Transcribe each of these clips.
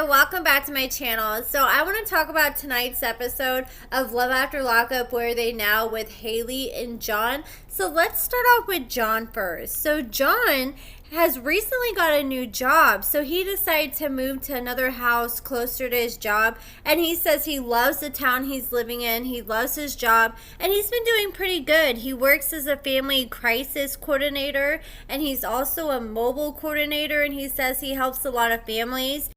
welcome back to my channel. So I want to talk about tonight's episode of Love After Lockup. Where are they now with Haley and John? So let's start off with John first. So John has recently got a new job, so he decided to move to another house closer to his job, and he says he loves the town he's living in, he loves his job, and he's been doing pretty good. He works as a family crisis coordinator, and he's also a mobile coordinator, and he says he helps a lot of families.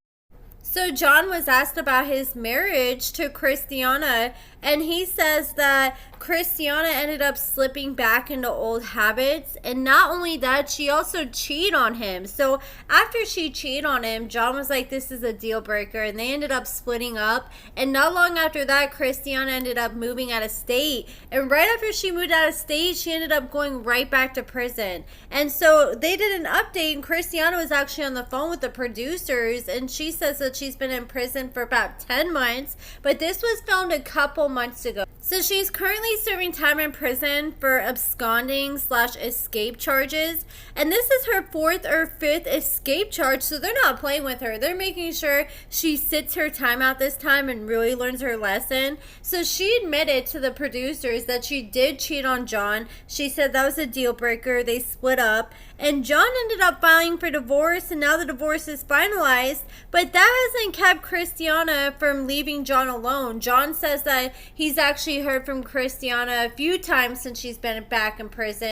So John was asked about his marriage to Kristianna, and he says that Kristianna ended up slipping back into old habits, and not only that, she also cheated on him. So after she cheated on him, John was like, this is a deal breaker, and they ended up splitting up. And not long after that, Kristianna ended up moving out of state, and right after she moved out of state, she ended up going right back to prison. And so they did an update, and Kristianna was actually on the phone with the producers, and she says that she's been in prison for about 10 months, but this was filmed a couple months ago. So she's currently serving time in prison for absconding/escape charges, and this is her 4th or 5th escape charge, so they're not playing with her. They're making sure she sits her time out this time and really learns her lesson. So she admitted to the producers that she did cheat on John. She said that was a deal breaker. They split up, and John ended up filing for divorce, and now the divorce is finalized, but that hasn't kept Kristianna from leaving John alone. John says that he's actually heard from Kristianna a few times since she's been back in prison.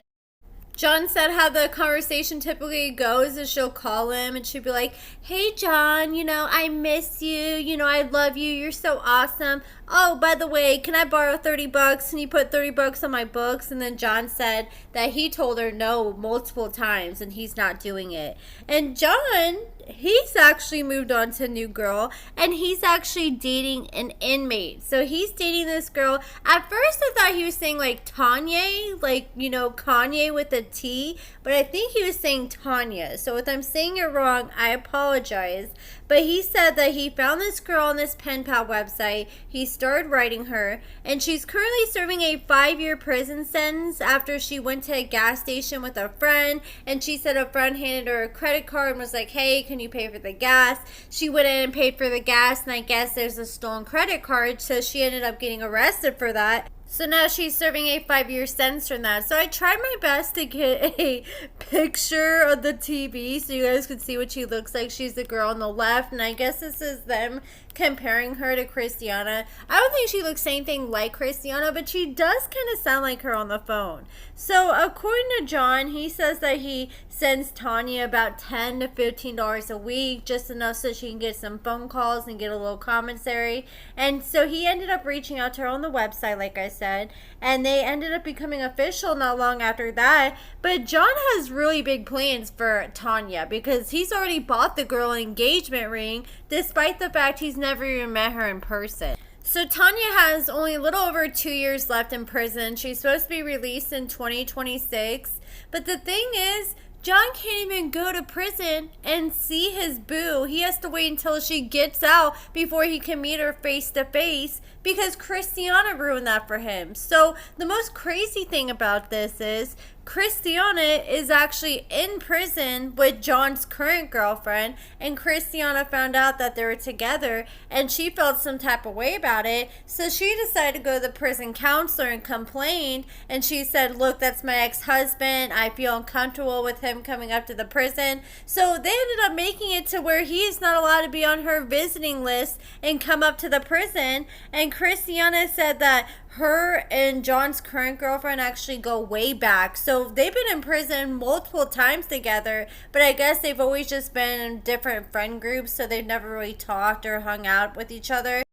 John said how the conversation typically goes is she'll call him and she'll be like, hey John, I miss you, I love you, you're so awesome. Oh, by the way, can I borrow $30? Can you put $30 on my books? And then John said that he told her no multiple times and he's not doing it. And John, he's actually moved on to a new girl, and he's actually dating an inmate. So he's dating this girl. At first I thought he was saying like Tanya, like, Kanye with a T, but I think he was saying Tanya. So if I'm saying it wrong, I apologize. But he said that he found this girl on this pen pal website. He started writing her, and she's currently serving a 5-year prison sentence after she went to a gas station with a friend, and she said a friend handed her a credit card and was like, hey, can you pay for the gas? She went in and paid for the gas, and I guess there's a stolen credit card, so she ended up getting arrested for that. So now she's serving a 5-year sentence from that. So I tried my best to get a picture of the TV so you guys could see what she looks like. She's the girl on the left, and I guess this is them comparing her to Kristianna. I don't think she looks anything like Kristianna, but she does kind of sound like her on the phone. So according to John, he says that he sends Tanya about $10 to $15 a week, just enough so she can get some phone calls and get a little commentary. And so he ended up reaching out to her on the website, like I said, and they ended up becoming official not long after that. But John has really big plans for Tanya because he's already bought the girl an engagement ring, despite the fact he's never even met her in person. So Tanya has only a little over 2 years left in prison. She's supposed to be released in 2026. But the thing is, John can't even go to prison and see his boo. He has to wait until she gets out before he can meet her face to face because Kristianna ruined that for him. So the most crazy thing about this is Kristianna is actually in prison with John's current girlfriend, and Kristianna found out that they were together, and she felt some type of way about it, so she decided to go to the prison counselor and complain, and she said, look, that's my ex-husband, I feel uncomfortable with him coming up to the prison. So they ended up making it to where he's not allowed to be on her visiting list and come up to the prison, and Kristianna said that her and John's current girlfriend actually go way back. So they've been in prison multiple times together, but I guess they've always just been in different friend groups, so they've never really talked or hung out with each other.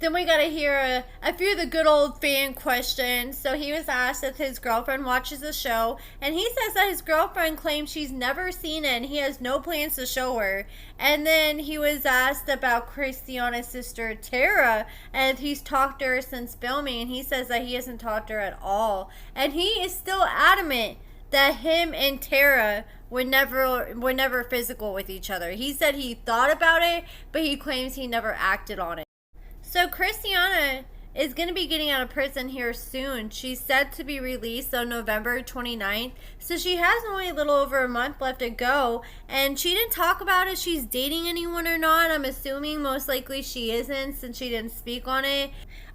Then we got to hear a few of the good old fan questions. So he was asked if his girlfriend watches the show, and he says that his girlfriend claims she's never seen it and he has no plans to show her. And then he was asked about Kristianna's sister Tara, and if he's talked to her since filming, and he says that he hasn't talked to her at all. And he is still adamant that him and Tara were never physical with each other. He said he thought about it, but he claims he never acted on it. So Kristianna is going to be getting out of prison here soon. She's set to be released on November 29th. So she has only a little over a month left to go. And she didn't talk about if she's dating anyone or not. I'm assuming most likely she isn't, since she didn't speak on it.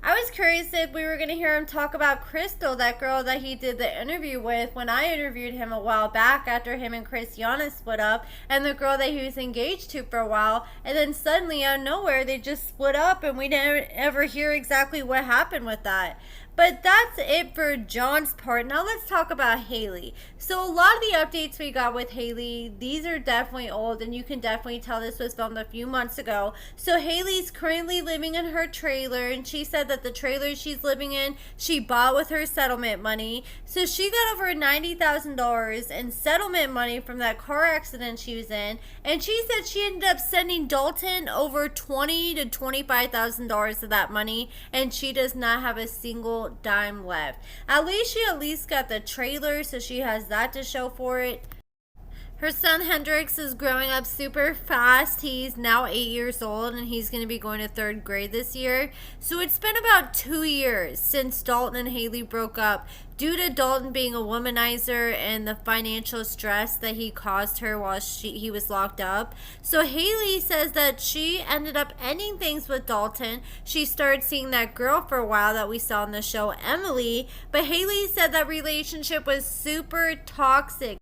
I was curious if we were going to hear him talk about Crystal, that girl that he did the interview with when I interviewed him a while back after him and Kristianna split up, and the girl that he was engaged to for a while, and then suddenly out of nowhere they just split up and we didn't ever hear exactly what happened with that. But that's it for John's part. Now let's talk about Haley. So a lot of the updates we got with Haley, these are definitely old, and you can definitely tell this was filmed a few months ago. So Haley's currently living in her trailer, and she said that the trailer she's living in, she bought with her settlement money. So she got over $90,000 in settlement money from that car accident she was in, and she said she ended up sending Dalton over $20,000 to $25,000 of that money, and she does not have a single dime left. At least she got the trailer, so she has that to show for it. Her son Hendrix is growing up super fast. He's now 8 years old, and he's going to be going to 3rd grade this year. So it's been about 2 years since Dalton and Haley broke up, due to Dalton being a womanizer and the financial stress that he caused her while he was locked up. So Haley says that she ended up ending things with Dalton. She started seeing that girl for a while that we saw in the show, Emily. But Haley said that relationship was super toxic.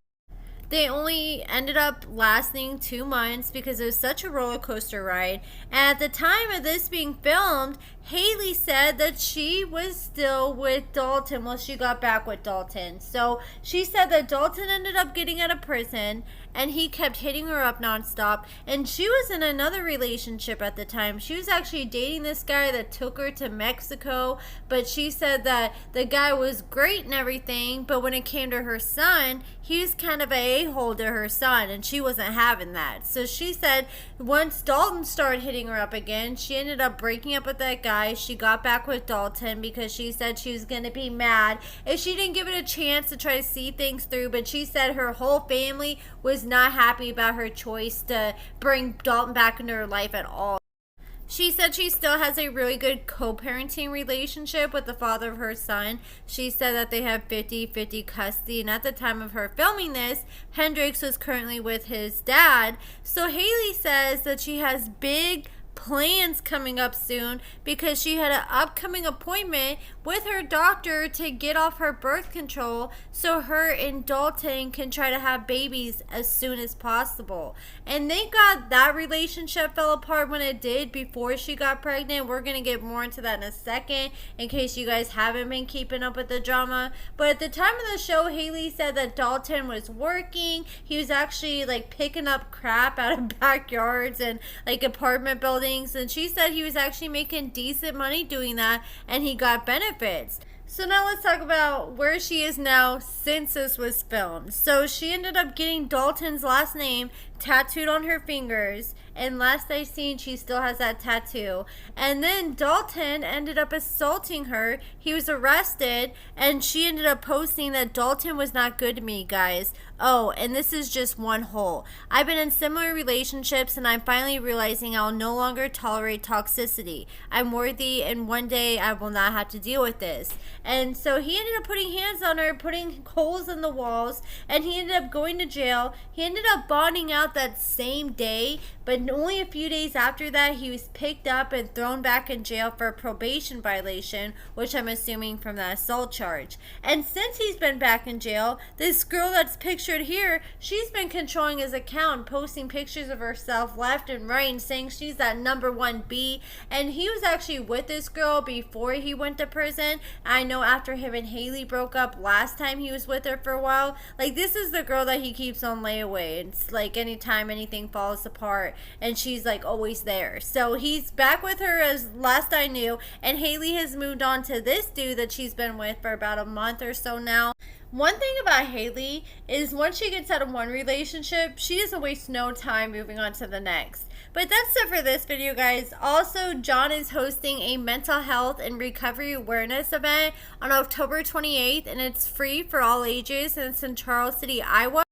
They only ended up lasting 2 months because it was such a roller coaster ride. And at the time of this being filmed, Haley said that she was still with Dalton. Well, she got back with Dalton. So she said that Dalton ended up getting out of prison, and he kept hitting her up nonstop. And she was in another relationship at the time. She was actually dating this guy that took her to Mexico. But she said that the guy was great and everything, but when it came to her son, he was kind of a a-hole to her son, and she wasn't having that. So she said once Dalton started hitting her up again, she ended up breaking up with that guy. She got back with Dalton because she said she was going to be mad if she didn't give it a chance to try to see things through. But she said her whole family was not happy about her choice to bring Dalton back into her life at all. She said she still has a really good co-parenting relationship with the father of her son. She said that they have 50-50 custody, and at the time of her filming this, Hendrix was currently with his dad. So Haley says that she has big plans coming up soon because she had an upcoming appointment with her doctor to get off her birth control so her and Dalton can try to have babies as soon as possible. And thank God that relationship fell apart when it did before she got pregnant. We're going to get more into that in a second in case you guys haven't been keeping up with the drama. But at the time of the show, Haley said that Dalton was working. He was actually like picking up crap out of backyards and like apartment buildings. And she said he was actually making decent money doing that, and he got benefits. So now let's talk about where she is now since this was filmed. So she ended up getting Dalton's last name tattooed on her fingers, and last I seen she still has that tattoo. And then Dalton ended up assaulting her. He was arrested, and she ended up posting that Dalton was not good to me, guys. Oh, and this is just one hole. I've been in similar relationships, and I'm finally realizing I'll no longer tolerate toxicity. I'm worthy, and one day I will not have to deal with this. And so he ended up putting hands on her, putting holes in the walls, and he ended up going to jail. He ended up bonding out that same day, but only a few days after that, he was picked up and thrown back in jail for a probation violation, which I'm assuming from that assault charge. And since he's been back in jail, this girl that's pictured here, she's been controlling his account, posting pictures of herself left and right and saying she's that #1 B. And he was actually with this girl before he went to prison. I know after him and Haley broke up last time, he was with her for a while. Like, this is the girl that he keeps on layaway. It's like anytime anything falls apart, and she's like always there. So he's back with her as last I knew, and Haley has moved on to this dude that she's been with for about a month or so now. One thing about Haley is once she gets out of one relationship, she doesn't waste no time moving on to the next. But that's it for this video, guys. Also, John is hosting a mental health and recovery awareness event on October 28th, and it's free for all ages, and it's in Charles City, Iowa.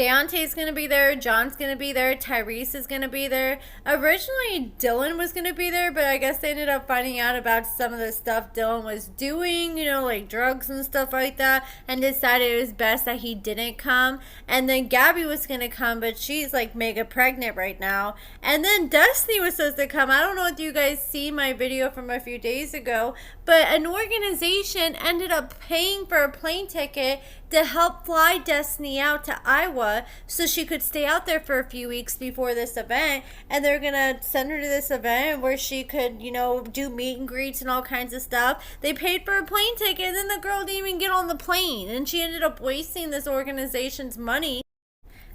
Deontay's gonna be there, John's gonna be there, Tyrese is gonna be there. Originally, Dylan was gonna be there, but I guess they ended up finding out about some of the stuff Dylan was doing, you know, like drugs and stuff like that, and decided it was best that he didn't come. And then Gabby was gonna come, but she's like mega pregnant right now. And then Destiny was supposed to come. I don't know if you guys see my video from a few days ago, but an organization ended up paying for a plane ticket to help fly Destiny out to Iowa so she could stay out there for a few weeks before this event. And they're gonna send her to this event where she could, you know, do meet and greets and all kinds of stuff. They paid for a plane ticket, and then the girl didn't even get on the plane, and she ended up wasting this organization's money.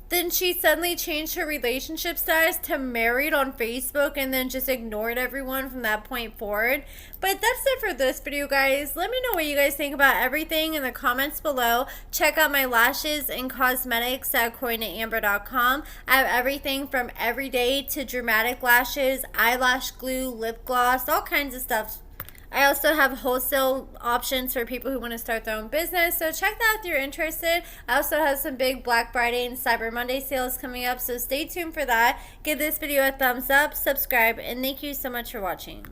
Then she suddenly changed her relationship status to married on Facebook, and then just ignored everyone from that point forward. But that's it for this video, guys. Let me know what you guys think about everything in the comments below. Check out my lashes and cosmetics at AccordingtoAmber.com. I have everything from everyday to dramatic lashes, eyelash glue, lip gloss, all kinds of stuff. I also have wholesale options for people who want to start their own business, so check that out if you're interested. I also have some big Black Friday and Cyber Monday sales coming up, so stay tuned for that. Give this video a thumbs up, subscribe, and thank you so much for watching.